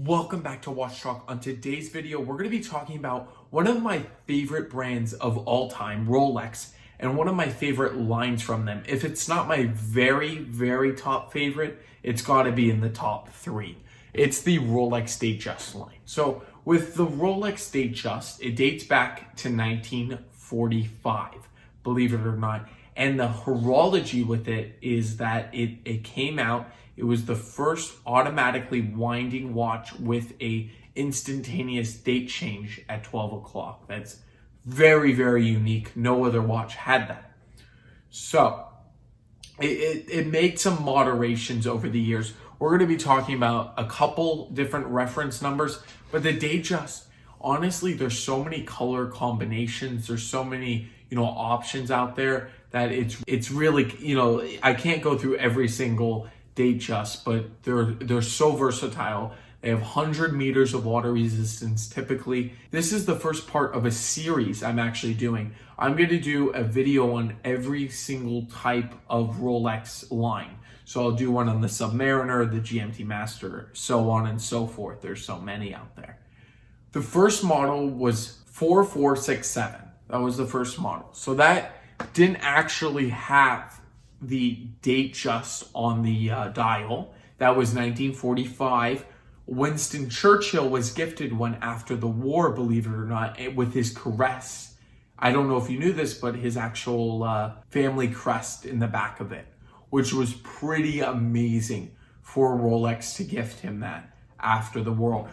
Welcome back to Watch Talk. On today's video, we're going to be talking about one of my favorite brands of all time, Rolex, and one of my favorite lines from them. If it's not my very top favorite, it's got to be in the top three. It's the Rolex Datejust line. So with the Rolex Datejust, it dates back to 1945, believe it or not. And the horology with it is that it came out. It was the first automatically winding watch with a instantaneous date change at 12 o'clock. That's very unique. No other watch had that. So it made some moderations over the years. We're going to be talking about a couple different reference numbers, but the Datejust, honestly, there's so many color combinations. There's so many, options out there that it's really, I can't go through every single Datejust, but they're so versatile. They have 100 meters of water resistance typically. This is the first part of a series I'm actually doing. I'm going to do a video on every single type of Rolex line. So I'll do one on the Submariner, the GMT Master, so on and so forth. There's so many out there. The first model was 4467. That was the first model. So that didn't actually have the Datejust on the dial. That was 1945. Winston Churchill was gifted one after the war, believe it or not, with his crest. I don't know if you knew this, but his actual family crest in the back of it, which was pretty amazing for Rolex to gift him that after the war.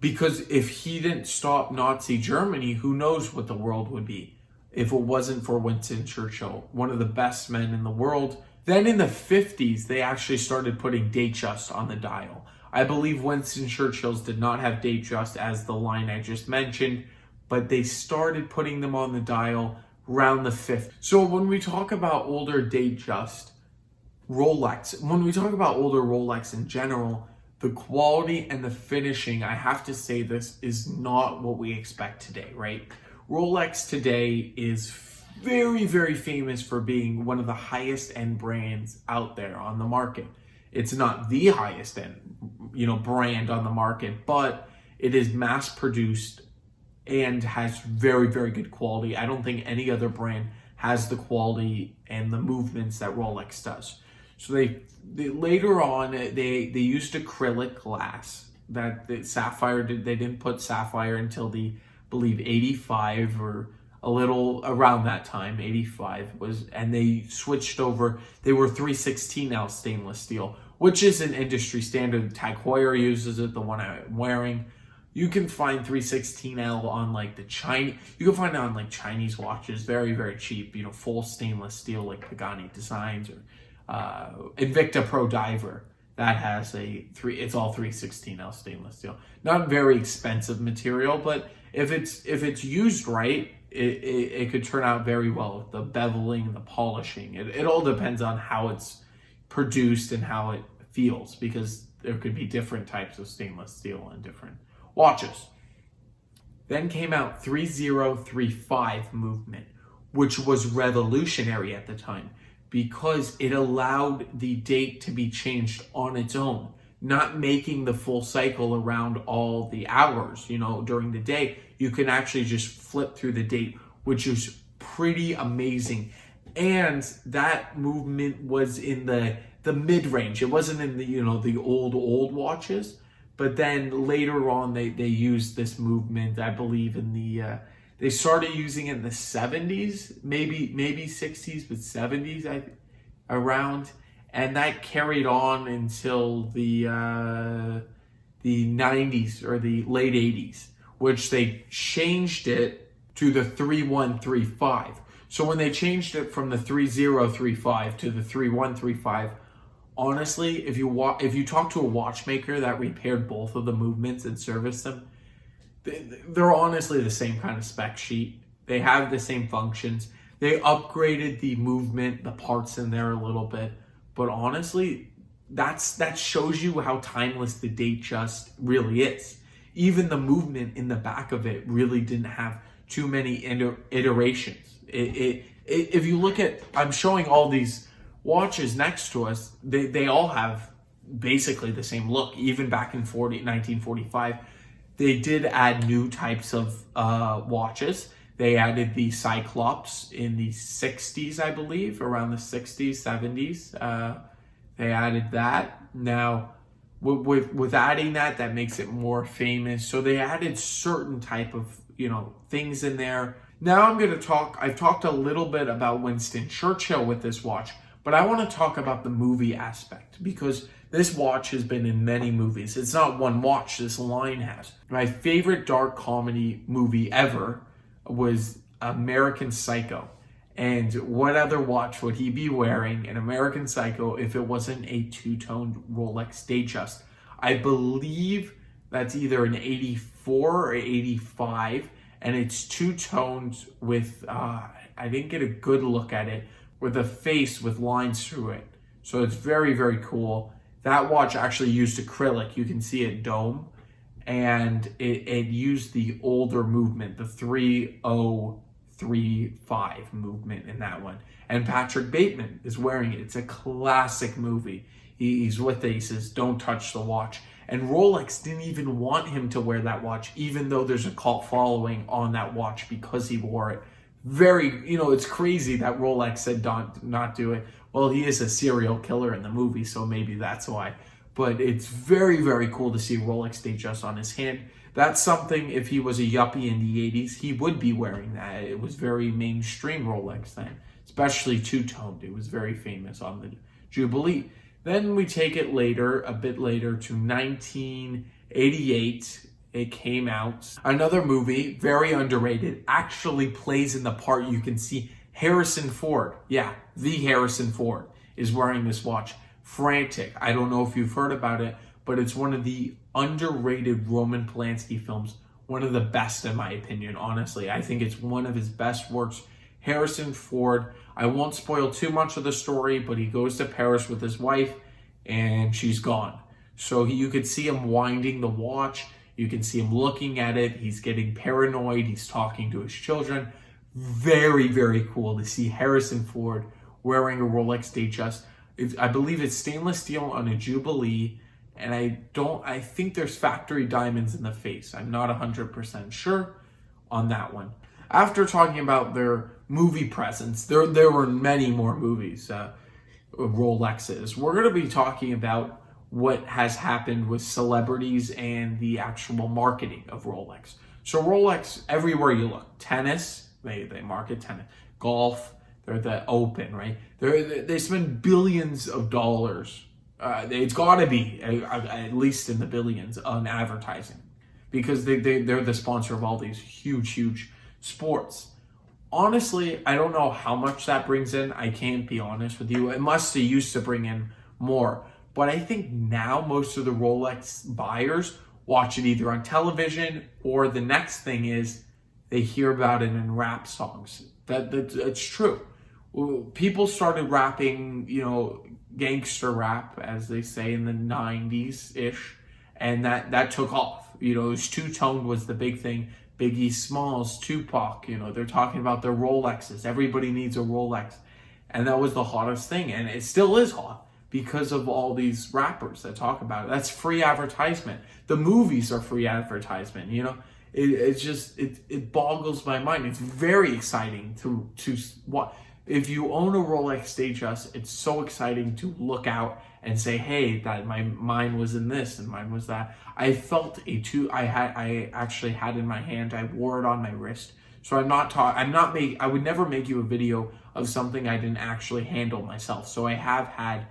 Because if he didn't stop Nazi Germany, who knows what the world would be if it wasn't for Winston Churchill, one of the best men in the world. Then in the 50s, they actually started putting Datejust on the dial. I believe Winston Churchill's did not have Datejust as the line I just mentioned, but they started putting them on the dial around the 50s. So when we talk about older Datejust, Rolex, when we talk about older Rolex in general, the quality and the finishing, I have to say this, is not what we expect today, right? Rolex today is very famous for being one of the highest end brands out there on the market. It's not the highest end, brand on the market, but it is mass produced and has very good quality. I don't think any other brand has the quality and the movements that Rolex does. So they later on they used acrylic glass that the sapphire they didn't put sapphire until the believe 85 or a little around that time. 85 was, and they switched over. They were 316 ounce stainless steel, which is an industry standard. Tag Heuer uses it, the one I'm wearing. You can find 316L on like the Chinese. You can find it on like Chinese watches, very cheap. Full stainless steel like Pagani Designs or Invicta Pro Diver. That has it's all 316L stainless steel. Not very expensive material, but if it's used right, it could turn out very well with the beveling and the polishing. It all depends on how it's produced and how it feels, because there could be different types of stainless steel in different watches. Then came out 3035 movement, which was revolutionary at the time, because it allowed the date to be changed on its own, not making the full cycle around all the hours, during the day. You can actually just flip through the date, which is pretty amazing. And that movement was in the mid-range. It wasn't in the, the old watches, but then later on they used this movement, I believe in the, they started using it in the 70s, maybe 60s, but 70s around, and that carried on until the 90s or the late 80s, which they changed it to the 3135. So when they changed it from the 3035 to the 3135, honestly, if you talk to a watchmaker that repaired both of the movements and serviced them, they're honestly the same kind of spec sheet. They have the same functions. They upgraded the movement, the parts in there a little bit. But honestly, that shows you how timeless the Datejust really is. Even the movement in the back of it really didn't have too many iterations. If you look at, I'm showing all these watches next to us, they all have basically the same look. Even back in 1945, they did add new types of watches. They added the Cyclops in the 60s, I believe, around the 60s, 70s. They added that. Now, with adding that makes it more famous. So they added certain type of, things in there. Now I've talked a little bit about Winston Churchill with this watch, but I want to talk about the movie aspect because this watch has been in many movies. It's not one watch, this line has. My favorite dark comedy movie ever was American Psycho. And what other watch would he be wearing in American Psycho if it wasn't a two-toned Rolex Datejust? I believe that's either an 84 or 85, and it's two-toned with, I didn't get a good look at it, with a face with lines through it. So it's very, very cool. That watch actually used acrylic. You can see it dome. And it used the older movement, the 3035 movement in that one. And Patrick Bateman is wearing it. It's a classic movie. He's with it. He says, "Don't touch the watch." And Rolex didn't even want him to wear that watch, even though there's a cult following on that watch because he wore it. It's crazy that Rolex said not do it. Well, he is a serial killer in the movie, so maybe that's why. But it's very, very cool to see Rolex Datejust on his hand. That's something, if he was a yuppie in the 80s, he would be wearing that. It was very mainstream Rolex then, especially two-toned. It was very famous on the Jubilee. Then we take it a bit later, to 1988. It came out. Another movie, very underrated, actually plays in the part. You can see Harrison Ford. Yeah, the Harrison Ford is wearing this watch. Frantic. I don't know if you've heard about it, but it's one of the underrated Roman Polanski films. One of the best, in my opinion, honestly. I think it's one of his best works. Harrison Ford. I won't spoil too much of the story, but he goes to Paris with his wife, and she's gone. So you could see him winding the watch. You can see him looking at it. He's getting paranoid. He's talking to his children. Very, very cool to see Harrison Ford wearing a Rolex Datejust. I believe it's stainless steel on a Jubilee, and I think there's factory diamonds in the face. I'm not 100% sure on that one. After talking about their movie presence, there were many more movies, Rolexes. We're going to be talking about what has happened with celebrities and the actual marketing of Rolex. So Rolex, everywhere you look, tennis, they market tennis, golf, they're the Open, right? They spend billions of dollars. It's got to be at least in the billions on advertising because they're the sponsor of all these huge sports. Honestly, I don't know how much that brings in. I can't be honest with you. It must have used to bring in more. But I think now most of the Rolex buyers watch it either on television or the next thing is they hear about it in rap songs. That's true. People started rapping, gangster rap, as they say, in the 90s-ish, and that took off. It was two-toned was the big thing. Biggie Smalls, Tupac, they're talking about their Rolexes. Everybody needs a Rolex. And that was the hottest thing. And it still is hot because of all these rappers that talk about it. That's free advertisement. The movies are free advertisement, It boggles my mind. It's very exciting to what if you own a Rolex Datejust, it's so exciting to look out and say, hey, that mine was in this and mine was that. I felt I actually had in my hand. I wore it on my wrist. So I would never make you a video of something I didn't actually handle myself. So I have had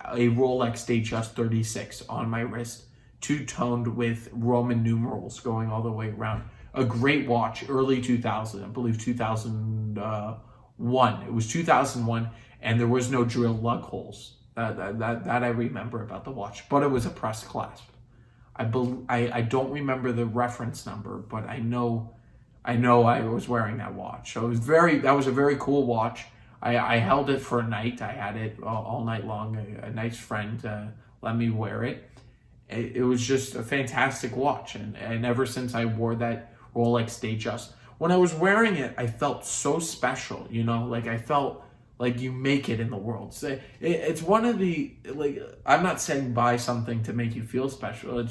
a Rolex Datejust 36 on my wrist, two-toned with Roman numerals going all the way around. A great watch, early 2000, I believe 2001. It was 2001, and there was no drill lug holes. That I remember about the watch, but it was a pressed clasp. I don't remember the reference number, but I know I was wearing that watch. So that was a very cool watch. I held it for a night. I had it all night long. A nice friend let me wear it. It was just a fantastic watch, and ever since I wore that Rolex Datejust, when I was wearing it, I felt so special. I felt Like you make it in the world. So it's one of the, like, I'm not saying buy something to make you feel special.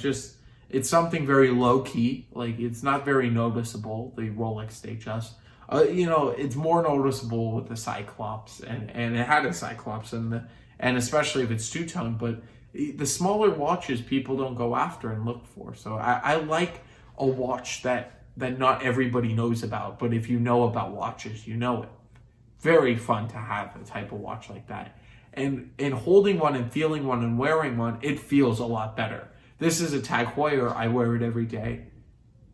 It's something very low key. Like it's not very noticeable, the Rolex Datejust. It's more noticeable with the Cyclops, and it had a Cyclops, and especially if it's two-tone, but the smaller watches people don't go after and look for. So I like a watch that not everybody knows about, but if you know about watches, you know it. Very fun to have a type of watch like that. And holding one and feeling one and wearing one, it feels a lot better. This is a Tag Heuer. I wear it every day.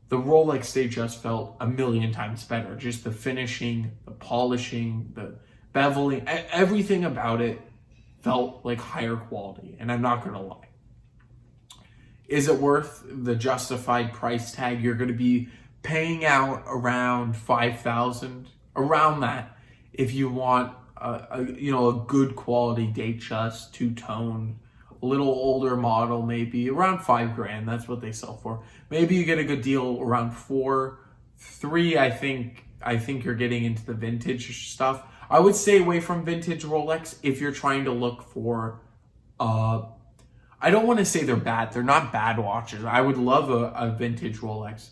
The Rolex Datejust felt a million times better. Just the finishing, the polishing, the beveling, everything about it felt like higher quality. And I'm not going to lie. Is it worth the justified price tag? You're going to be paying out around $5,000, around that, if you want a good quality Datejust, two-tone, a little older model, maybe around $5,000. That's what they sell for. Maybe you get a good deal around 4, 3. I think you're getting into the vintage stuff. I would stay away from vintage Rolex if you're trying to look for. I don't want to say they're bad. They're not bad watches. I would love a vintage Rolex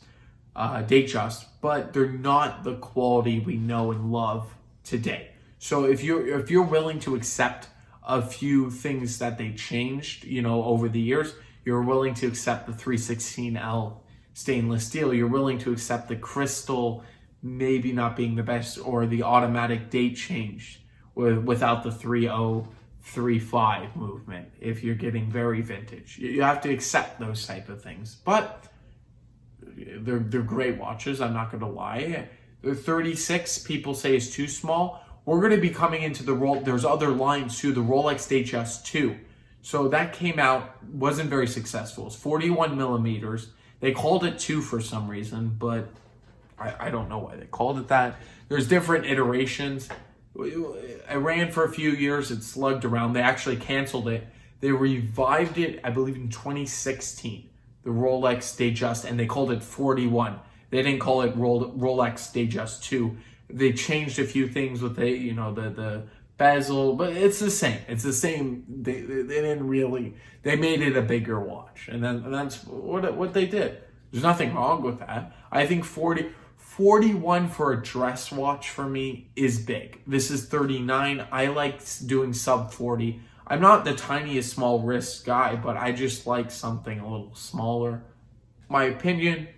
Datejust, but they're not the quality we know and love today. So if you're willing to accept a few things that they changed, over the years, you're willing to accept the 316L stainless steel, you're willing to accept the crystal maybe not being the best, or the automatic date change without the 3035 movement. If you're getting very vintage, you have to accept those type of things. But they're great watches, I'm not going to lie. The 36 people say is too small. We're going to be coming into there's other lines too, the Rolex Datejust 2. So that came out, wasn't very successful. It's 41 millimeters. They called it 2 for some reason, but I don't know why they called it that. There's different iterations. It ran for a few years. It slugged around. They actually canceled it. They revived it, I believe, in 2016, the Rolex Datejust, and they called it 41. They didn't call it Rolex Datejust 2. They changed a few things with the bezel, but it's the same. It's the same. They didn't really. They made it a bigger watch, and that's what they did. There's nothing wrong with that. I think 41 for a dress watch for me is big. This is 39. I like doing sub 40. I'm not the tiniest small wrist guy, but I just like something a little smaller. My opinion.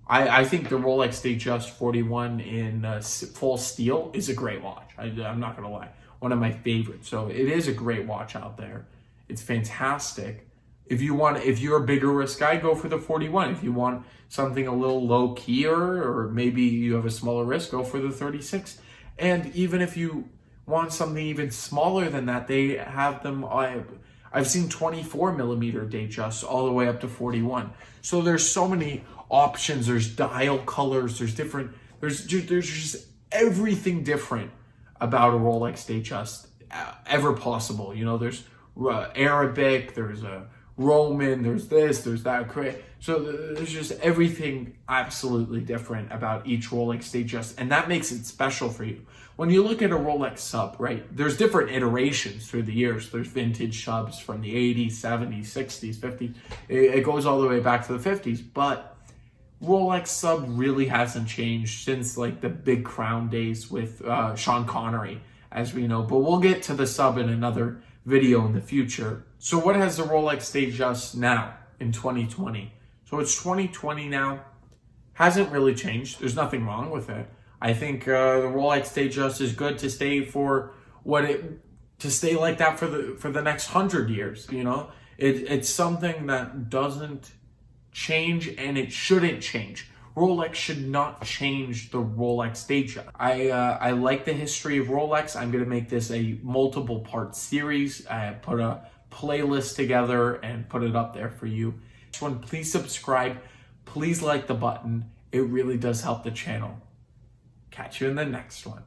I think the Rolex Datejust 41 in full steel is a great watch. I'm not going to lie. One of my favorites. So it is a great watch out there. It's fantastic. If you're a bigger wrist guy, go for the 41. If you want something a little low key, or maybe you have a smaller wrist, go for the 36. And even if you want something even smaller than that, they have them. I've seen 24 millimeter Datejust all the way up to 41. So there's so many options. There's dial colors. There's just everything different about a Rolex Datejust ever possible. There's Arabic, there's a Roman, there's this, there's that. So there's just everything absolutely different about each Rolex Datejust, and that makes it special for you. When you look at a Rolex sub, right, there's different iterations through the years. There's vintage subs from the 80s, 70s, 60s, 50s. It goes all the way back to the 50s, but Rolex sub really hasn't changed since like the big crown days with Sean Connery, as we know. But we'll get to the sub in another video in the future. So what has the Rolex Datejust now in 2020? So it's 2020 now. Hasn't really changed. There's nothing wrong with it. I think the Rolex Datejust is good to stay like that for the next 100 years. It's something that doesn't change, and it shouldn't change. Rolex should not change the Rolex Datejust. I like the history of Rolex. I'm going to make this a multiple part series. I put a playlist together and put it up there for you. Next one, please subscribe. Please like the button. It really does help the channel. Catch you in the next one.